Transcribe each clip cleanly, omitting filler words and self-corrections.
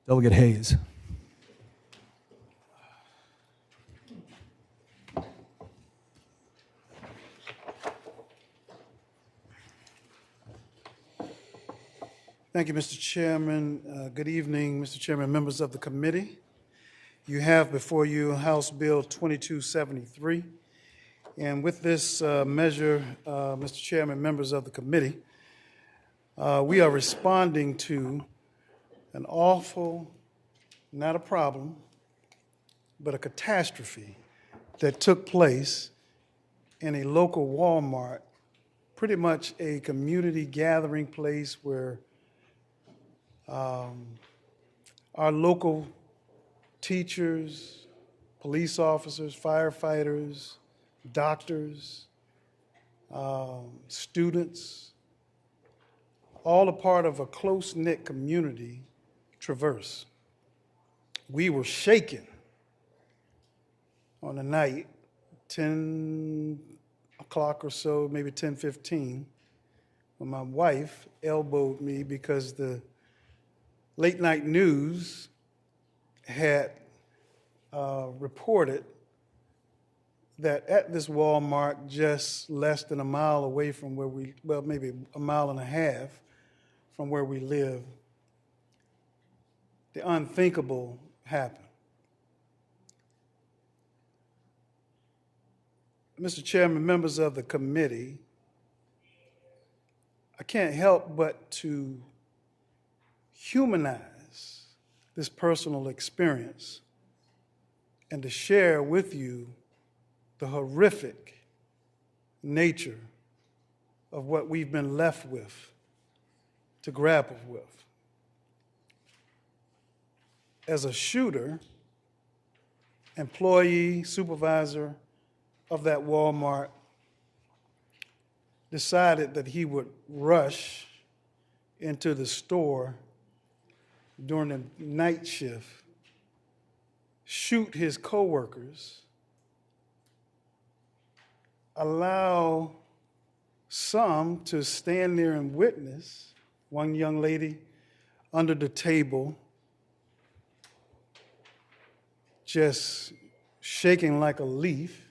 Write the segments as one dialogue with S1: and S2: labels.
S1: Delegate Hayes.
S2: Thank you, Mr. Chairman. Good evening, Mr. Chairman, members of the committee. You have before you House Bill 2273. And with this measure, Mr. Chairman, members of the committee, we are responding to an awful, not a problem, but a catastrophe that took place in a local Walmart, pretty much a community gathering place where our local teachers, police officers, firefighters, doctors, students, all a part of a close-knit community traverse. We were shaken on the night, 10 o'clock or so, maybe 10:15, when my wife elbowed me because the late night news had reported that at this Walmart just less than a mile away from where maybe a mile and a half from where we live, the unthinkable happened. Mr. Chairman, members of the committee, I can't help but to humanize this personal experience and to share with you the horrific nature of what we've been left with to grapple with. As a shooter, employee, supervisor of that Walmart decided that he would rush into the store during the night shift, shoot his coworkers, allow some to stand there and witness. One young lady under the table just shaking like a leaf,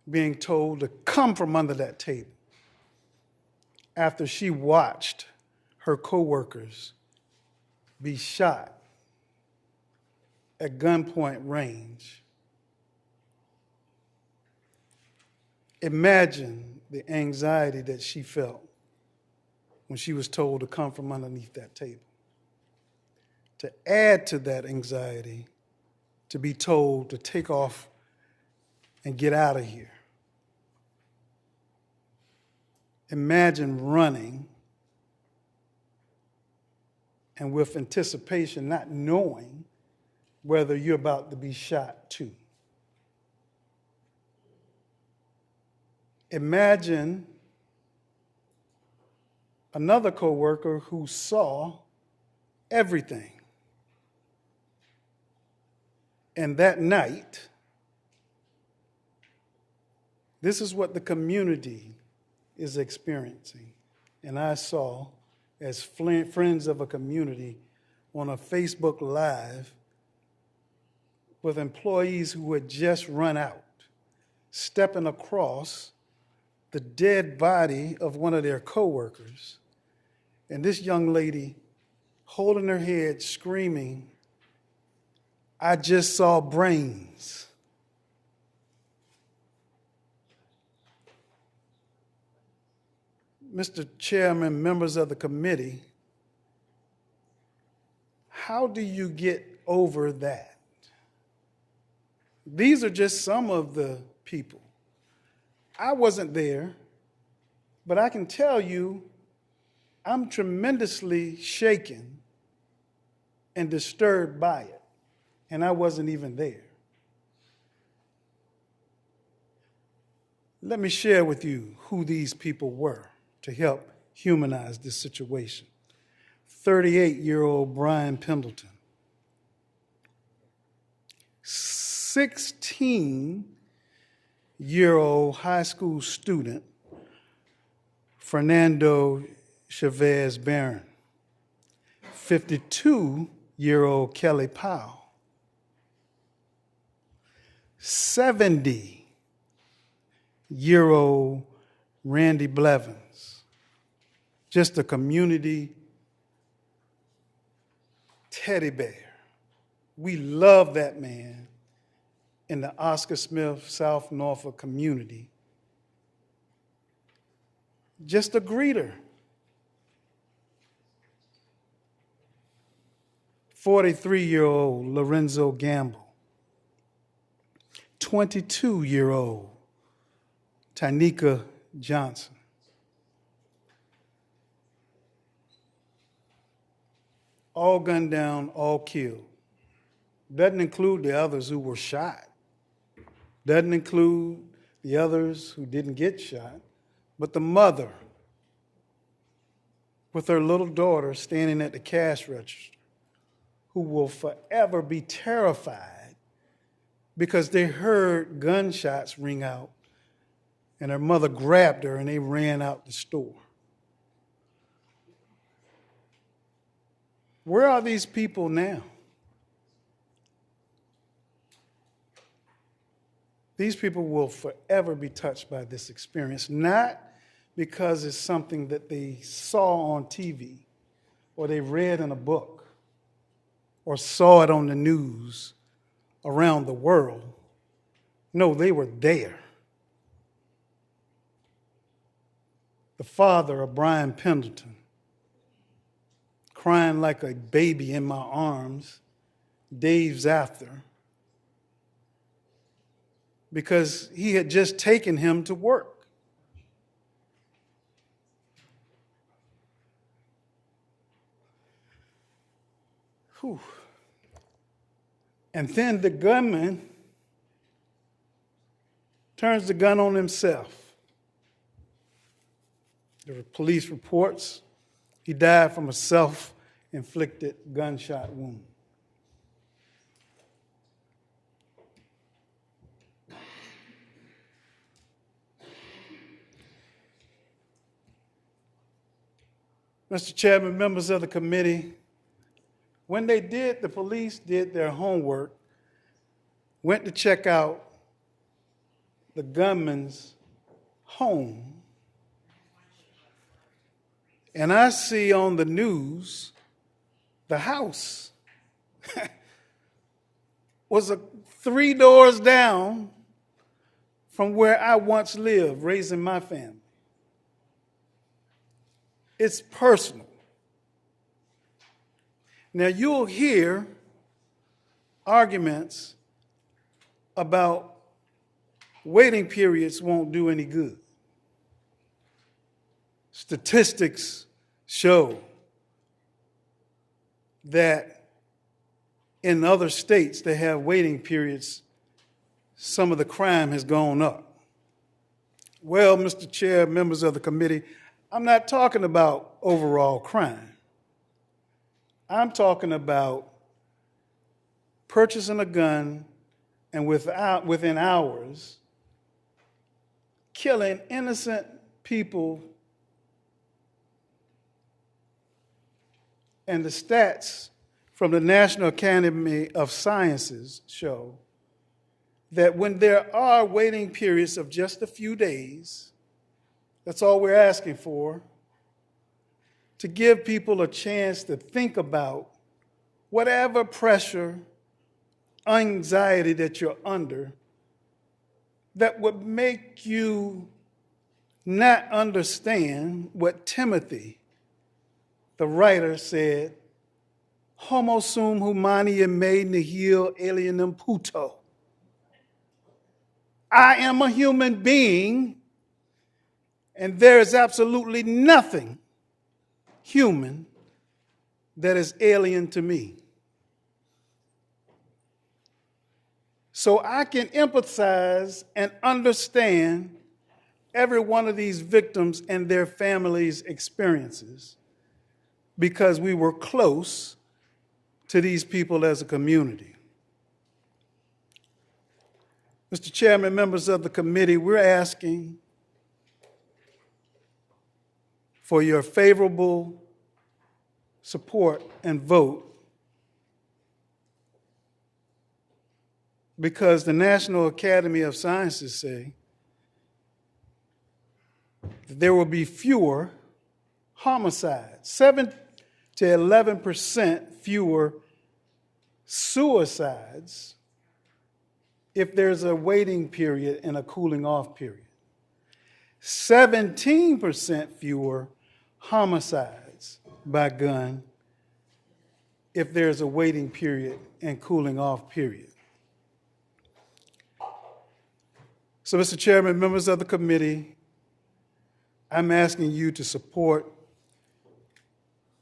S2: being told to come from under that table after she watched her coworkers be shot at gunpoint range. Imagine the anxiety that she felt when she was told to come from underneath that table. To add to that anxiety, to be told to take off and get out of here. Imagine running and with anticipation, not knowing whether you're about to be shot too. Imagine another coworker who saw everything. And that night, this is what the community is experiencing. And I saw, as friends of a community, on a Facebook Live with employees who had just run out, stepping across the dead body of one of their coworkers, and this young lady holding her head, screaming, "I just saw brains." Mr. Chairman, members of the committee, how do you get over that? These are just some of the people. I wasn't there, but I can tell you I'm tremendously shaken and disturbed by it, and I wasn't even there. Let me share with you who these people were to help humanize this situation. 38-year-old Brian Pendleton, 16-year-old high school student Fernando Chavez Barron, 52-year-old Kelly Powell, 70-year-old Randy Blevins, just a community teddy bear. We love that man in the Oscar Smith, South Norfolk community. Just a greeter. 43-year-old Lorenzo Gamble. 22-year-old Tynika Johnson. All gunned down, all killed. Doesn't include the others who were shot. Doesn't include the others who didn't get shot. But the mother with her little daughter standing at the cash register, who will forever be terrified because they heard gunshots ring out and her mother grabbed her and they ran out the store. Where are these people now? These people will forever be touched by this experience, not because it's something that they saw on TV or they read in a book or saw it on the news around the world. No, they were there. The father of Brian Pendleton, crying like a baby in my arms days after, because he had just taken him to work. Whew. And then the gunman turns the gun on himself. There were police reports he died from a self-inflicted gunshot wound. Mr. Chairman, members of the committee, when the police did their homework, went to check out the gunman's home, and I see on the news the house was 3 doors down from where I once lived, raising my family. It's personal. Now, you'll hear arguments about waiting periods won't do any good. Statistics show that in other states that have waiting periods, some of the crime has gone up. Well, Mr. Chair, members of the committee, I'm not talking about overall crime. I'm talking about purchasing a gun and within hours killing innocent people. And the stats from the National Academy of Sciences show that when there are waiting periods of just a few days, that's all we're asking for, to give people a chance to think about whatever pressure, anxiety that you're under that would make you not understand what Timothy, the writer, said, homo sum humani me nihil alienum puto. I am a human being, and there is absolutely nothing human that is alien to me. So I can empathize and understand every one of these victims and their families' experiences because we were close to these people as a community. Mr. Chairman, members of the committee, we're asking for your favorable support, and vote because the National Academy of Sciences say that there will be fewer homicides, 7 to 11% fewer suicides if there's a waiting period and a cooling off period. 17% fewer homicides by gun if there's a waiting period and cooling off period. So, Mr. Chairman, members of the committee, I'm asking you to support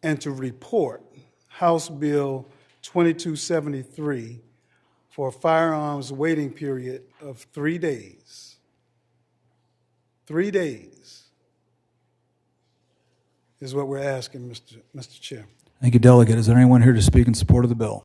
S2: and to report House Bill 2273 for a firearms waiting period of 3 days. 3 days is what we're asking, Mr. Chairman.
S1: Thank you, Delegate. Is there anyone here to speak in support of the bill?